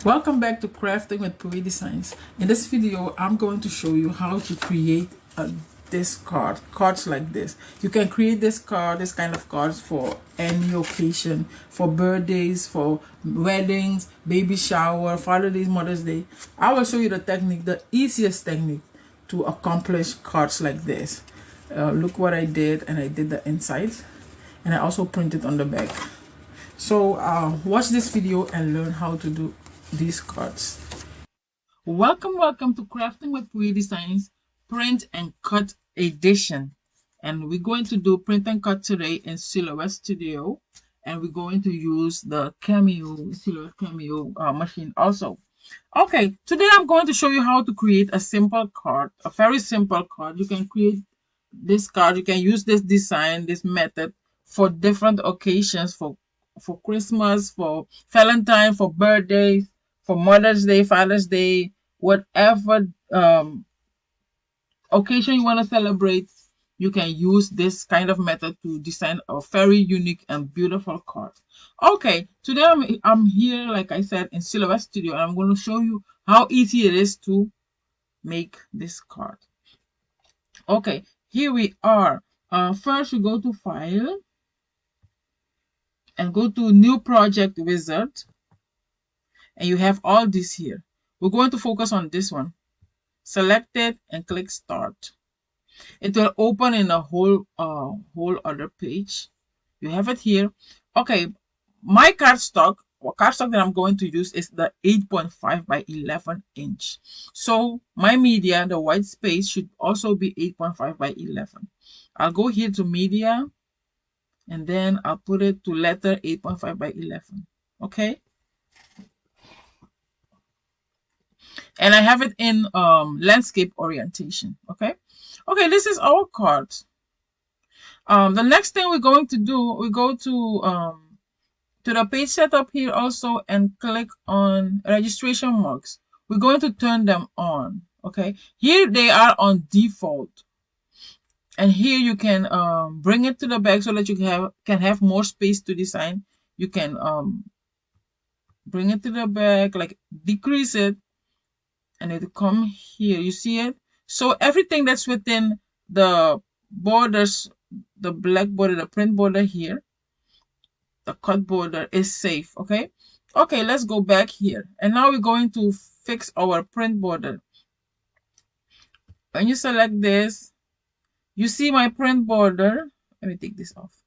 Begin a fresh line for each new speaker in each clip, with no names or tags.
Welcome back to Crafting with Puri Designs. In this video, I'm going to show you how to create this cards like this. You can create this kind of cards for any occasion, for birthdays, for weddings, baby shower, Father's Day, Mother's Day. I will show you the technique, the easiest technique to accomplish cards like this. Look what I did, and I did the inside, and I also printed on the back. So watch this video and learn how to do these cards. Welcome to Crafting with Puri Designs Print and Cut Edition. And we're going to do print and cut today in Silhouette Studio. And we're going to use the Silhouette Cameo machine also. Okay, today I'm going to show you how to create a simple card, a very simple card. You can create this card, you can use this design, this method for different occasions, for Christmas, for Valentine, for birthdays, for Mother's Day, Father's Day, whatever occasion you want to celebrate, you can use this kind of method to design a very unique and beautiful card. Okay, today I'm here, like I said, in Silhouette Studio, and I'm going to show you how easy it is to make this card. Okay, here we are. First, we go to File and go to New Project Wizard. And you have all this here. We're going to focus on this one. Select it and click Start. It will open in a whole other page. You have it here. Okay, my cardstock that I'm going to use is the 8.5 by 11 inch. So my media, the white space, should also be 8.5 by 11. I'll go here to media, and then I'll put it to letter 8.5 by 11. Okay. And I have it in landscape orientation. Okay, this is our card. The next thing we're going to do, we go to the page setup here also and click on registration marks. We're going to turn them on. Okay, here they are on default, and here you can bring it to the back so that you can have more space to design. You can bring it to the back, like decrease it, and it'll come here. You see it? So everything that's within the borders, the black border, the print border here, the cut border is safe. Okay, let's go back here, and now we're going to fix our print border. When you select this, you see my print border. Let me take this off.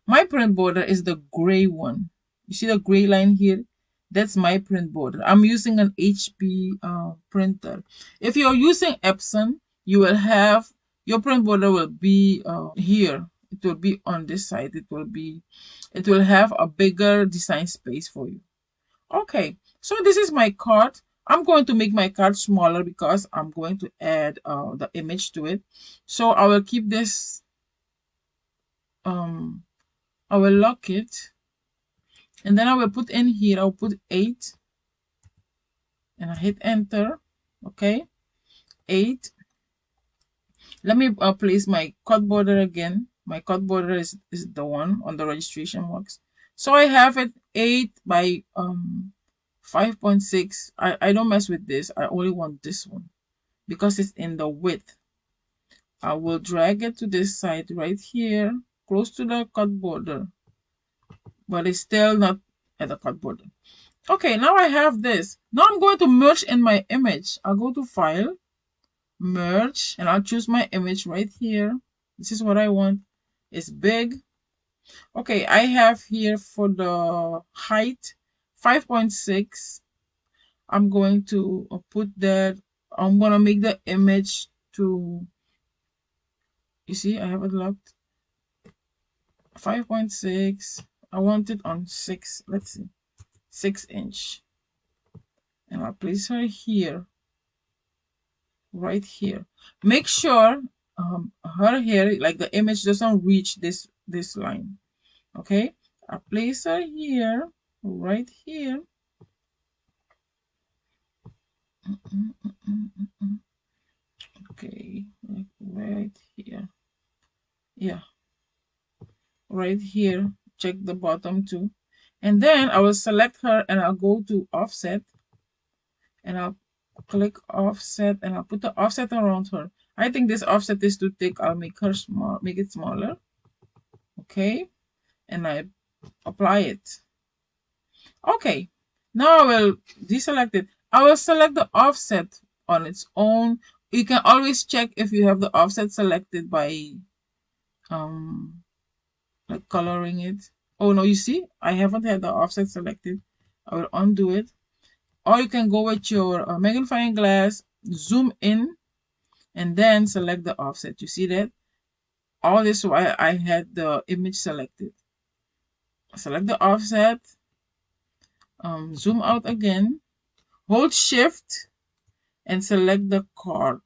My print border is the gray one. You see the gray line here? That's my print border. I'm using an HP printer. If you're using Epson, you will have your print border will be here. It will be on this side. It will have a bigger design space for you. Okay, so this is my card. I'm going to make my card smaller because I'm going to add the image to it. So I will keep this. I will lock it. And then I will put in here, I'll put 8. And I hit enter. Okay. 8. Let me place my cut border again. My cut border is the one on the registration marks. So I have it 8 by 5.6. I don't mess with this. I only want this one because it's in the width. I will drag it to this side right here, close to the cut border. But it's still not at the cut border. Okay, now I have this. Now I'm going to merge in my image. I'll go to File, Merge, and I'll choose my image right here. This is what I want. It's big. Okay, I have here for the height 5.6. I'm going to put that. I'm going to make the image to, you see, I have it locked. 5.6. I want it on 6. Let's see. 6 inch. And I'll place her here, right here. Make sure her hair, like the image, doesn't reach this line. Okay, I'll place her here, right here. Okay, right here. Yeah, right here. Check the bottom too. And then I will select her and I'll go to offset and I'll click offset, and I'll put the offset around her. I think this offset is too thick. I'll make her small, make it smaller. Okay, and I apply it. Okay, now I will deselect it. I will select the offset on its own. You can always check if you have the offset selected by like coloring it. Oh no, you see, I haven't had the offset selected. I will undo it. Or you can go with your magnifying glass, zoom in, and then select the offset. You see that? All this while I had the image selected. Select the offset, zoom out again, hold shift, and select the card.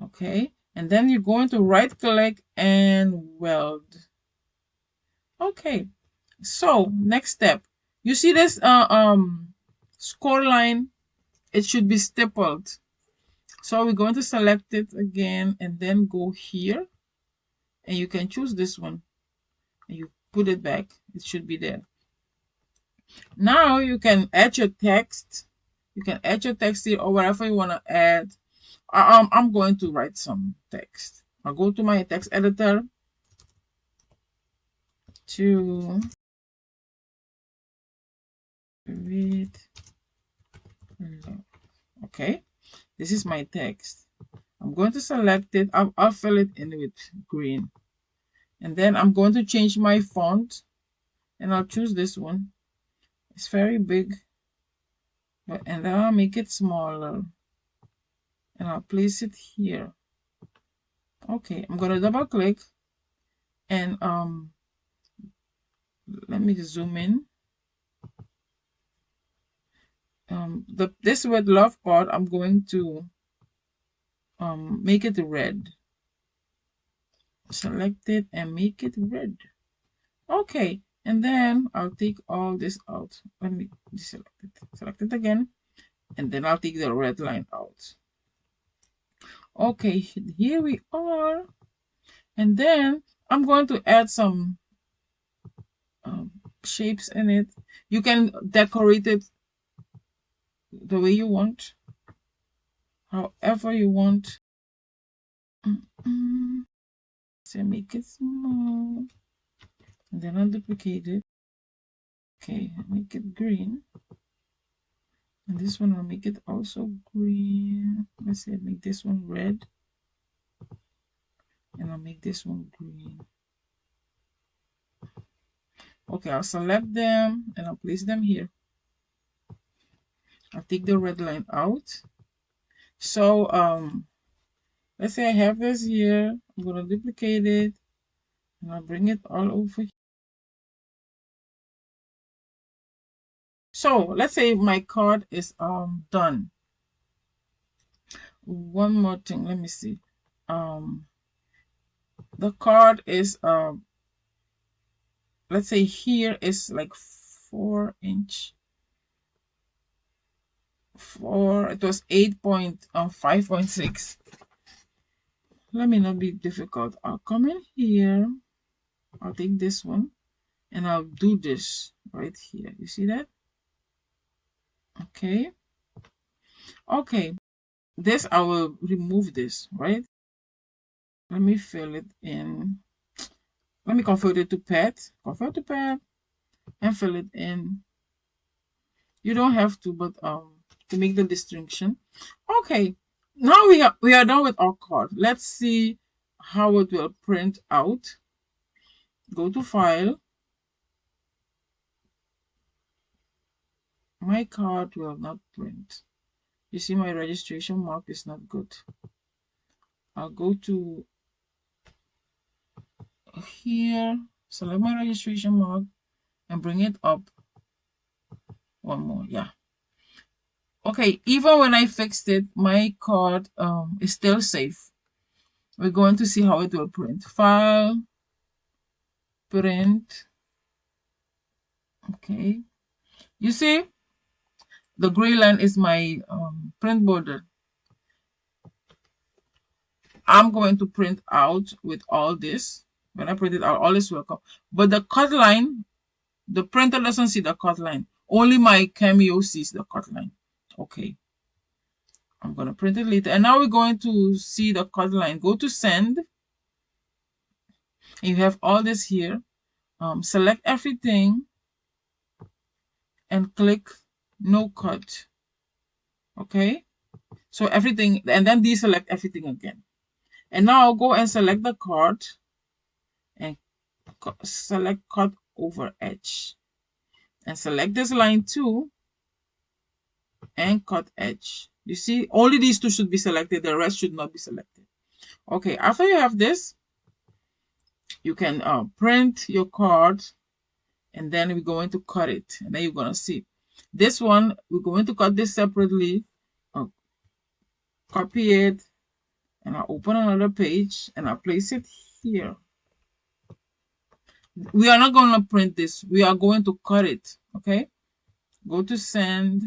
Okay, and then you're going to right click and weld. Okay, so next step, you see this score line, it should be stippled. So we're going to select it again and then go here, and you can choose this one and you put it back. It should be there. Now you can add your text. You can add your text here or whatever you want to add. I'm going to write some text. I'll go to my text editor to read. Okay, this is my text. I'm going to select it. I'll fill it in with green. And then I'm going to change my font, and I'll choose this one. It's very big, and then I'll make it smaller, and I'll place it here. Okay, I'm going to double click, and let me zoom in. This word love part, I'm going to make it red. Select it and make it red. Okay, and then I'll take all this out. Let me deselect it. Select it again, and then I'll take the red line out. Okay, here we are. And then I'm going to add some shapes in it. You can decorate it the way you want, however you want. So make it small, and then I'll duplicate it. Okay, make it green, and this one I'll make it also green. Let's say make this one red, and I'll make this one green. Okay, I'll select them and I'll place them here. I'll take the red line out. So let's say I have this here. I'm gonna duplicate it and I'll bring it all over here. So let's say my card is done. One more thing, let me see. The card is let's say here is like 4 inch. It was 8.5.6. Let me not be difficult. I'll come in here. I'll take this one and I'll do this right here. You see that? Okay. Okay. This I will remove this, right? Let me fill it in. Let me convert it to pet. Convert to pet and fill it in. You don't have to, but to make the distinction. Okay. Now we are done with our card. Let's see how it will print out. Go to file. My card will not print. You see my registration mark is not good. I'll go to here, select my registration mark and bring it up one more. Yeah. Okay, even when I fixed it, my card is still safe. We're going to see how it will print. File, print. Okay. You see, the gray line is my print border. I'm going to print out with all this. When I print it out, all this will come. But the cut line, the printer doesn't see the cut line. Only my Cameo sees the cut line. Okay, I'm gonna print it later. And now we're going to see the cut line. Go to send. You have all this here. Select everything and click no cut. Okay, so everything, and then deselect everything again. And now go and select the card and select cut over edge, and select this line too and cut edge. You see, only these two should be selected, the rest should not be selected. Okay, after you have this, you can print your card, and then we're going to cut it, and then you're going to see this one. We're going to cut this separately. Copy it, and I'll open another page and I'll place it here. We are not going to print this, we are going to cut it. Okay, go to send.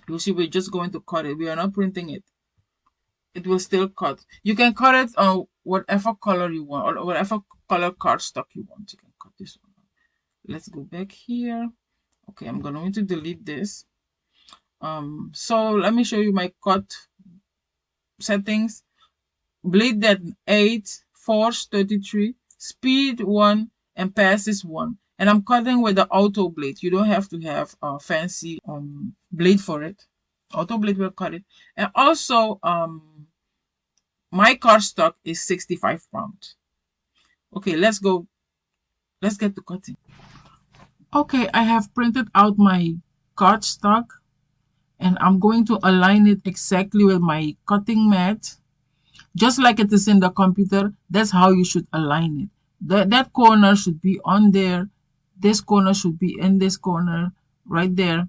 You'll see we're just going to cut it, we are not printing it. It will still cut. You can cut it on whatever color you want, or whatever color cardstock you want. You can cut this one. Let's go back here. Okay, I'm going to delete this. So let me show you my cut settings. Blade depth 8, force 33, speed 1, and pass is 1. And I'm cutting with the auto blade. You don't have to have a fancy blade for it. Auto blade will cut it. And also my cardstock is 65 pounds. Okay, let's go. Let's get to cutting. Okay, I have printed out my cardstock, and I'm going to align it exactly with my cutting mat. Just like it is in the computer, that's how you should align it. That corner should be on there. This corner should be in this corner right there.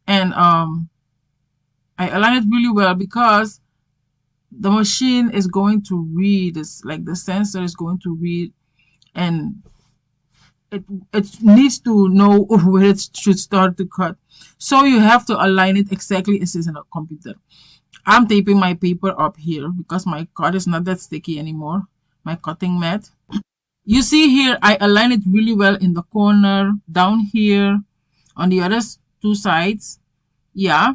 And I align it really well because the machine is going to read. It's like the sensor is going to read, and it needs to know where it should start to cut. So you have to align it exactly as is in a computer. I'm taping my paper up here because my card is not that sticky anymore, my cutting mat. You see here, I align it really well in the corner, down here, on the other two sides. Yeah.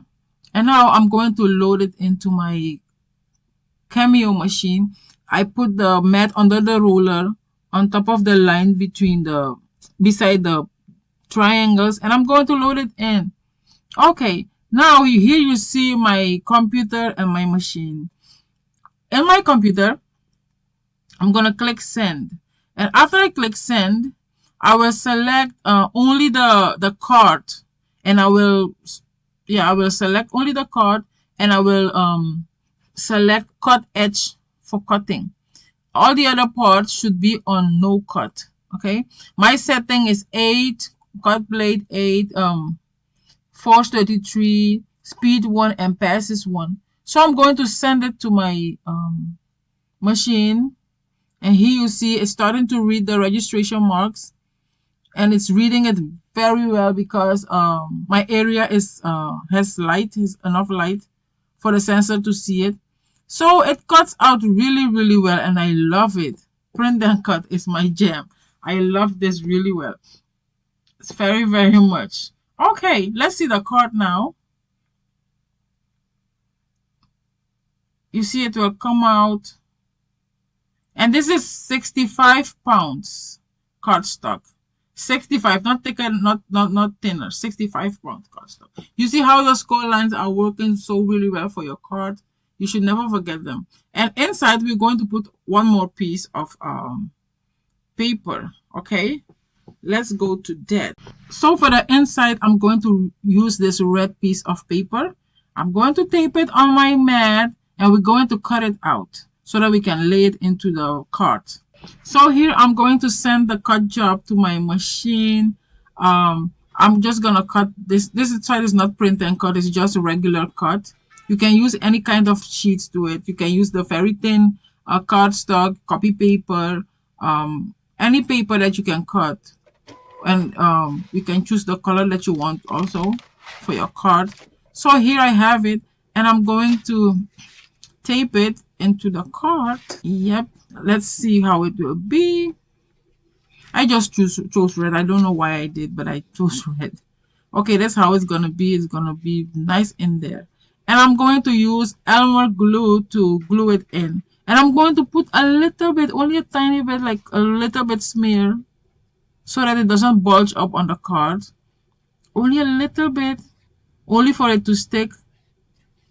And now I'm going to load it into my Cameo machine. I put the mat under the roller on top of the line beside the triangles, and I'm going to load it in. Okay, now here you see my computer and my machine. In my computer, I'm going to click send. And after I click send, I will select only the card. And I will select only the card, and I will select cut edge for cutting. All the other parts should be on no cut. Okay, my setting is 8, cut blade 8, force 33, speed 1, and pass is 1. So I'm going to send it to my machine, and here you see it's starting to read the registration marks, and it's reading it very well because my area has enough light for the sensor to see it. So it cuts out really, really well, and I love it. Print and cut is my jam. I love this really well. It's very, very much. Okay, let's see the card now. You see it will come out. And this is 65 pounds cardstock. 65, not thicker, not thinner. 65 pound cardstock. You see how the score lines are working so really well for your card. You should never forget them. And inside, we're going to put one more piece of paper. Okay, let's go to that. So for the inside, I'm going to use this red piece of paper. I'm going to tape it on my mat, and we're going to cut it out so that we can lay it into the card. So here I'm going to send the cut job to my machine. I'm just gonna cut this. This side is not print and cut, it's just a regular cut. You can use any kind of sheets to it. You can use the very thin cardstock, copy paper, any paper that you can cut. And you can choose the color that you want also for your card. So here I have it, and I'm going to tape it into the card. Yep, let's see how it will be. I just chose red. I don't know why I did, but I chose red. Okay, that's how it's gonna be. It's gonna be nice in there. And I'm going to use Elmer glue to glue it in. And I'm going to put a little bit, only a tiny bit, like a little bit smear, so that it doesn't bulge up on the card. Only a little bit, only for it to stick.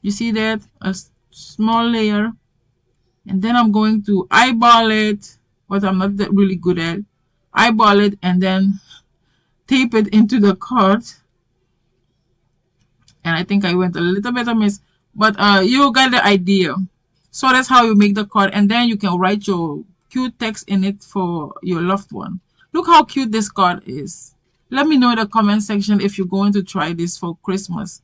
You see that? A small layer. And then I'm going to eyeball it, what I'm not that really good at. Eyeball it and then tape it into the card. And I think I went a little bit amiss, but you got the idea. So that's how you make the card, and then you can write your cute text in it for your loved one. Look how cute this card is. Let me know in the comment section if you're going to try this for Christmas.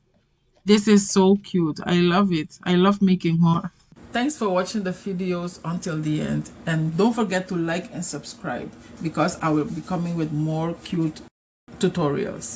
This is so cute. I love it. I love making more. Thanks for watching the videos until the end, and don't forget to like and subscribe because I will be coming with more cute tutorials.